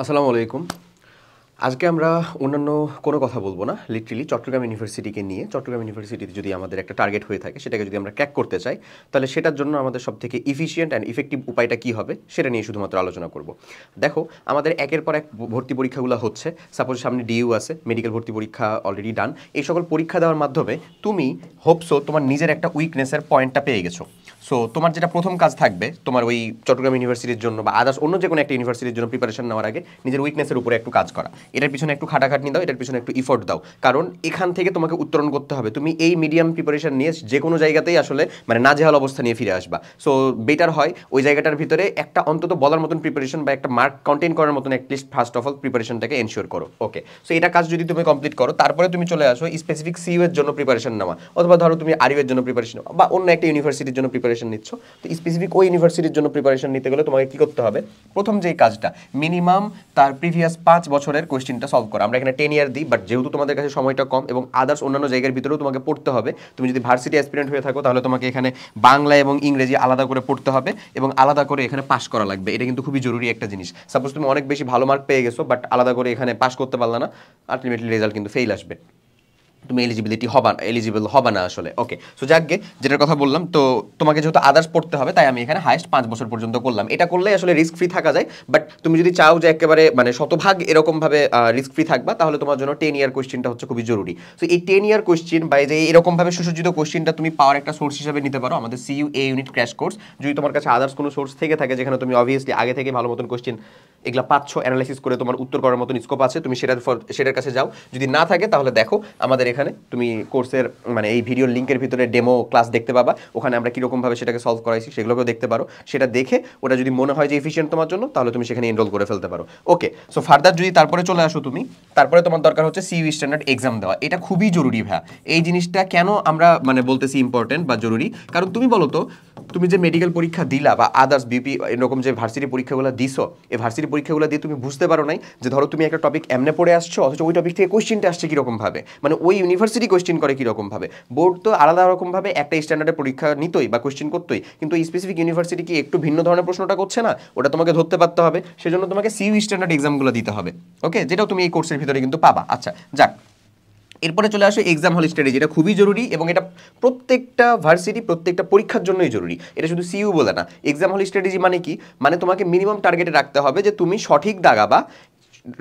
আসসালামু আলাইকুম। আজকে আমরা অন্যান্য কোনো কথা বলবো না, লিটারেলি চট্টগ্রাম ইউনিভার্সিটিকে নিয়ে। চট্টগ্রাম ইউনিভার্সিটিতে যদি আমাদের একটা টার্গেট হয়ে থাকে, সেটাকে যদি আমরা ক্র্যাক করতে চাই, তাহলে সেটার জন্য আমাদের সবথেকে ইফিশিয়েন্ট অ্যান্ড ইফেক্টিভ উপায়টা কী হবে সেটা নিয়ে শুধুমাত্র আলোচনা করব। দেখো, আমাদের একের পর এক ভর্তি পরীক্ষাগুলো হচ্ছে। সাপোজ সামনে ডিইউ আছে, মেডিকেল ভর্তি পরীক্ষা অলরেডি ডান। এই সকল পরীক্ষা দেওয়ার মাধ্যমে তুমি হোপসো তোমার নিজের একটা উইকনেসের পয়েন্টটা পেয়ে গেছো। সো তোমার যেটা প্রথম কাজ থাকবে, তোমার ওই চট্টগ্রাম ইউনিভার্সিটির জন্য বা আদার্স অন্য যে কোনো একটা ইউনিভার্সিটির জন্য প্রিপারেশন নেওয়ার আগে নিজের উইকনেসের উপরে একটু কাজ করা। এটার পিছনে একটু খাটাখাটনি দাও, এটার পিছনে একটু ইফোর্ট দাও, কারণ এখান থেকে তোমাকে উত্তরণ করতে হবে। তুমি এই মিডিয়াম প্রিপারেশন নিয়ে যে কোনো জায়গাতেই আসলে মানে নাজেহাল অবস্থা নিয়ে ফিরে আসবা। সো বেটার হয় ওই জায়গাটার ভিতরে একটা অন্তত বলার মতন প্রিপারেশন বা একটা মার্ক কন্টেন্ট করার মতন অ্যাটলিস্ট ফার্স্ট অফ অল প্রিপারেশনটাকে এনশিওর করো। ওকে, সো এটা কাজ যদি তুমি কমপ্লিট করো, তারপরে তুমি চলে আসো স্পেসিফিক সিইউ এর জন্য প্রিপারেশন নেওয়া, অথবা ধরো তুমি আরইউ এর জন্য প্রিপারেশন নেওয়া বা অন্য একটা ইউনিভার্সিটির জন্য প্রিপারেশন নিচ্ছ। তো স্পেসিফিক ওই ইউনিভার্সিটির জন্য প্রিপারেশন নিতে গেলে তোমাকে কী করতে হবে? প্রথম যেই কাজটা, মিনিমাম তার প্রিভিয়াস 5 বছরের কোয়েশ্চেনটা সলভ করা। আমরা এখানে 10 ইয়ার দিই, বাট যেহেতু তোমাদের কাছে সময়টা কম এবং আদার্স অন্যান্য জায়গার ভিতরেও তোমাকে পড়তে হবে, তুমি যদি ভার্সিটি অ্যাসপিরেন্ট হয়ে থাকো তাহলে তোমাকে এখানে বাংলা এবং ইংরেজি আলাদা করে পড়তে হবে এবং আলাদা করে এখানে পাস করা লাগবে। এটা কিন্তু খুবই জরুরি একটা জিনিস। সাপোজ তুমি অনেক বেশি ভালো মার্ক পেয়ে গেছো, বাট আলাদা করে এখানে পাস করতে পারলে না, আলটিমেটলি রেজাল্ট কিন্তু ফেল আসবে, তুমি এলিজিবল হবা না আসলে। ওকে, সো যাকগে, যেটার কথা বললাম, তো তোমাকে যেহেতু আদার্স পড়তে হবে, তাই আমি এখানে হাইস্ট 5 বছর পর্যন্ত করলাম। এটা করলে আসলে রিস্ক ফ্রি থাকা যায়। বাট তুমি যদি চাও যে একেবারে মানে শতভাগ এরকমভাবে রিস্ক ফ্রি থাকবা, তাহলে তোমার জন্য 10 ইয়ার কোয়েশ্চেনটা হচ্ছে খুবই জরুরি। সো এই 10 ইয়ার কোয়েশ্চেন বা যে এরকমভাবে সুসজ্জিত কোয়েশ্চেনটা তুমি পাওয়ার একটা সোর্স হিসেবে নিতে পারো আমাদের CU A unit crash course. যদি তোমার কাছে আদার্স কোনো সোর্স থেকে থাকে যেখানে তুমি অবভিয়াসলি আগে থেকে ভালো মতন কোয়েশ্চেন এগুলা পাচ্ছ, অ্যানালাইসিস করে তোমার উত্তর করার মতন স্কোপ আছে, তুমি সেটার কাছে যাও। যদি না থাকে তাহলে দেখো আমাদের এখানে তুমি কোর্সের মানে এই ভিডিওর লিঙ্কের ভিতরে ডেমো ক্লাস দেখতে পাবা। ওখানে আমরা কীরকমভাবে সেটাকে সলভ করাইছি সেগুলোকেও দেখতে পারো। সেটা দেখে ওটা যদি মনে হয় যে এফিশিয়েন্ট তোমার জন্য, তাহলে তুমি সেখানে এনরোল করে ফেলতে পারো। ওকে, সো ফার্দার যদি তারপরে চলে আসো তুমি, তারপরে তোমার দরকার হচ্ছে সিইউ স্ট্যান্ডার্ড এক্সাম দেওয়া। এটা খুবই জরুরি ভাইয়া। এই জিনিসটা কেন আমরা মানে বলতেছি ইম্পর্টেন্ট বা জরুরি, কারণ তুমি বলো তো, তুমি যে মেডিকেল পরীক্ষা দিলা বা আদার্স বিপি এরকম যে ভার্সিটি পরীক্ষাগুলো দিছো, এই ভার্সিটি পরীক্ষাগুলো দিয়ে তুমি বুঝতে পারো নাই যে ধরো তুমি একটা টপিক এমনে পড়ে আসছো, অথচ ওই টপিক থেকে কোয়েশ্চেনটা আসছে কীরকমভাবে, মানে ওই ইউনিভার্সিটি কোয়েশ্চেন করে কীরকমভাবে। বোর্ড তো আলাদা রকমভাবে একটা স্ট্যান্ডার্ডের পরীক্ষা নিতই বা কোয়েশ্চেন করতোই, কিন্তু এই স্পেসিফিক ইউনিভার্সিটি কি একটু ভিন্ন ধরনের প্রশ্নটা করছে না, ওটা তোমাকে ধরতে পারতে হবে। সেজন্য তোমাকে সিইউ স্ট্যান্ডার্ড এক্সামগুলো দিতে হবে। ওকে, যেটাও তুমি এই কোর্সের ভিতরে কিন্তু পাবা। আচ্ছা যাক, এরপরে চলে আসো এক্সাম হল স্ট্র্যাটেজি। এটা খুবই জরুরি এবং এটা প্রত্যেকটা ভার্সিটি প্রত্যেকটা পরীক্ষার জন্যই জরুরি। এটা শুধু সিইউ বলে না। এক্সাম হল স্ট্র্যাটেজি মানে কি? মানে তোমাকে মিনিমাম টার্গেটে রাখতে হবে যে তুমি সঠিক দাগাবা,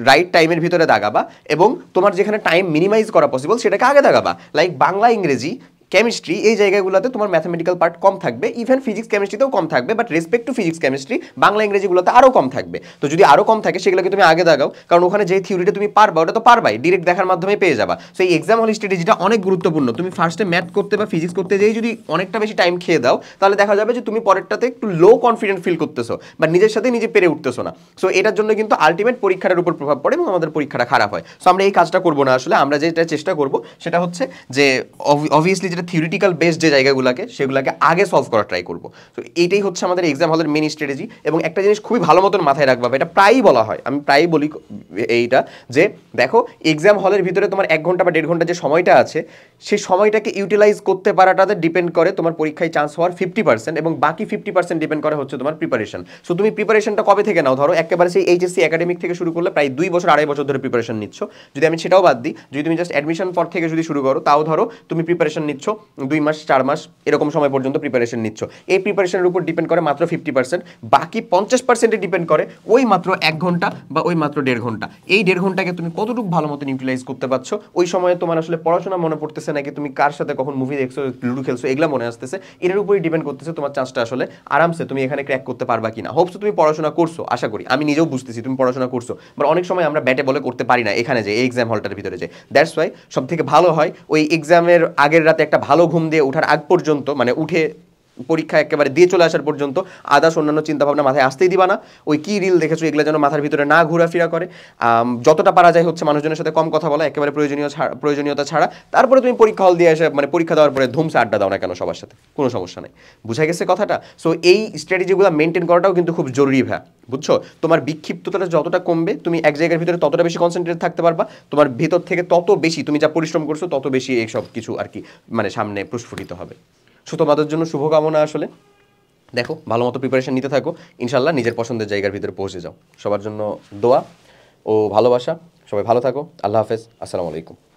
রাইট টাইমের ভিতরে দাগাবা এবং তোমার যেখানে টাইম মিনিমাইজ করা পসিবল সেটাকে আগে দাগাবা। লাইক বাংলা, ইংরেজি, কেমিস্ট্রি, এই জায়গাগুলোতে তোমার ম্যাথামেটিক্যাল পার্ট কম থাকবে, ইভেন ফিজিক্স কেমিস্ট্রিতেও কম থাকবে, but respect to physics chemistry Bangla ইংরেজিগুলোতে আরও কম থাকবে। তো যদি আরও কম থাকে সেগুলোকে তুমি আগে দাগাও, কারণ ওখানে যে থিওরিটা তুমি পারবা ওটা তো পারবাই, ডিরেক্ট দেখার মাধ্যমে পেয়ে যাবা। সো এই এক্সাম হল স্ট্র্যাটেজিটা অনেক গুরুত্বপূর্ণ। তুমি ফার্স্টে ম্যাথ করতে বা ফিজিক্স করতে যেই যদি অনেকটা বেশি টাইম খেয়ে দাও, তাহলে দেখা যাবে যে তুমি পরেরটাতে একটু লো কনফিডেন্ট ফিল করতেছো বা নিজের সাথে নিজে পেরে উঠতেছো না। সো এটার জন্য কিন্তু আলটিমেট পরীক্ষার উপর প্রভাব পড়ে এবং আমাদের পরীক্ষাটা খারাপ হয়। সো আমরা এই কাজটা করবো না আসলে। আমরা যেটা চেষ্টা করবো সেটা হচ্ছে যে অবভিয়াসলি যেটা থিওরিটিক্যাল বেস যে জায়গাগুলোকে সেগুলোকে আগে সলভ করা ট্রাই করবো। তো এইটাই হচ্ছে আমাদের এক্সাম হলের মেন স্ট্র্যাটেজি। এবং একটা জিনিস খুবই ভালো মতন মাথায় রাখবা, এটা প্রায়ই বলা হয়, আমি প্রায়ই বলি এইটা, যে দেখো এক্সাম হলের ভিতরে তোমার 1 ঘন্টা বা 1.5 ঘন্টা যে সময়টা আছে, সেই সময়টাকে ইউটিলাইজ করতে পারাটাতে ডিপেন্ড করে তোমার পরীক্ষায় চান্স হওয়ার 50%, এবং বাকি 50% ডিপেন্ড করে হচ্ছে তোমার প্রিপারেশন। সো তুমি প্রিপারেশনটা কবে থেকে নাও? ধরো একেবারে সেই এইচএসসি একাডেমিক থেকে শুরু করলে প্রায় 2 বছর 2.5 বছর ধরে প্রিপারেশন নিচ্ছ। যদি আমি সেটাও বাদ দিই, যদি তুমি জাস্ট অ্যাডমিশন পর থেকে যদি শুরু করো, তাও ধরো তুমি প্রিপারেশন নিচ্ছ 2 মাস 4 মাস এরকম সময় পর্যন্ত প্রিপারেশন নিচ্ছ। এই প্রিপারেশনের উপর ডিপেন্ড করে মাত্র 50%, বাকি 50%-এ ডিপেন্ড করে ওই মাত্র 1 ঘন্টা বা ওই মাত্র 1.5 ঘন্টা। এই 1.5 ঘন্টাকে তুমি কতটুকু ভালো মতো ইউটিলাইজ করতে পারছো, ওই সময়ে তোমার আসলে পড়াশোনা মনে পড়তেছে নাকি তুমি কার সাথে কখন মুভি দেখছো, লুডো খেলছো, এগুলো মনে আসতেছে, এর উপরই ডিপেন্ড করতেছে তোমার চান্সটা আসলে আরামসে তুমি এখানে ক্র্যাক করতে পারবা কিনা। হোপস তুমি পড়াশোনা করছো, আশা করি, আমি নিজেও বুঝতেছি তুমি পড়াশোনা করছো, বাট অনেক সময় আমরা ব্যাটে বলে করতে পারি না এখানে যে এই এক্সাম হলটার ভিতরে যে। দ্যাটস ওয়াই সব থেকে ভালো হয় ওই এক্সামের আগের রাতে একটা ভালো ঘুম দিয়ে ওঠার আগ পর্যন্ত, মানে উঠে পরীক্ষা একেবারে দিয়ে চলে আসার পর্যন্ত আদার্স অন্যান্য চিন্তাভাবনা মাথায় আসতেই দিবা না। ওই কি রিল দেখেছো এগুলো যেন মাথার ভিতরে না ঘোরাফেরা করে। যতটা পারা যায় হচ্ছে মানুষজনের সাথে কম কথা বলা, একেবারে প্রয়োজনীয়তা ছাড়া। তারপরে তুমি পরীক্ষা হল দিয়ে এসে মানে পরীক্ষা দেওয়ার পরে ধুমসে আড্ডা দাও না কেন সবার সাথে, কোনো সমস্যা নেই। বুঝা গেছে কথাটা? সো এই স্ট্র্যাটেজিগুলো মেনটেন করাটাও কিন্তু খুব জরুরি ভাই, বুঝছো? তোমার বিক্ষিপ্ততা যতটা কমবে, তুমি এক জায়গার ভিতরে ততটা বেশি কনসেন্ট্রেট থাকতে পারবা, তোমার ভিতর থেকে তত বেশি তুমি যা পরিশ্রম করছো তত বেশি এই সব কিছু আর কি মানে সামনে প্রস্ফুটিত হবে। সো তোমাদের জন্য শুভকামনা আসলে। দেখো ভালো মতো প্রিপারেশন নিতে থাকো, ইনশাল্লাহ নিজের পছন্দের জায়গার ভিতরে পৌঁছে যাও। সবার জন্য দোয়া। ও ভালোবাসা। সবাই ভালো থাকো। আল্লাহ হাফেজ। আসসালামু আলাইকুম।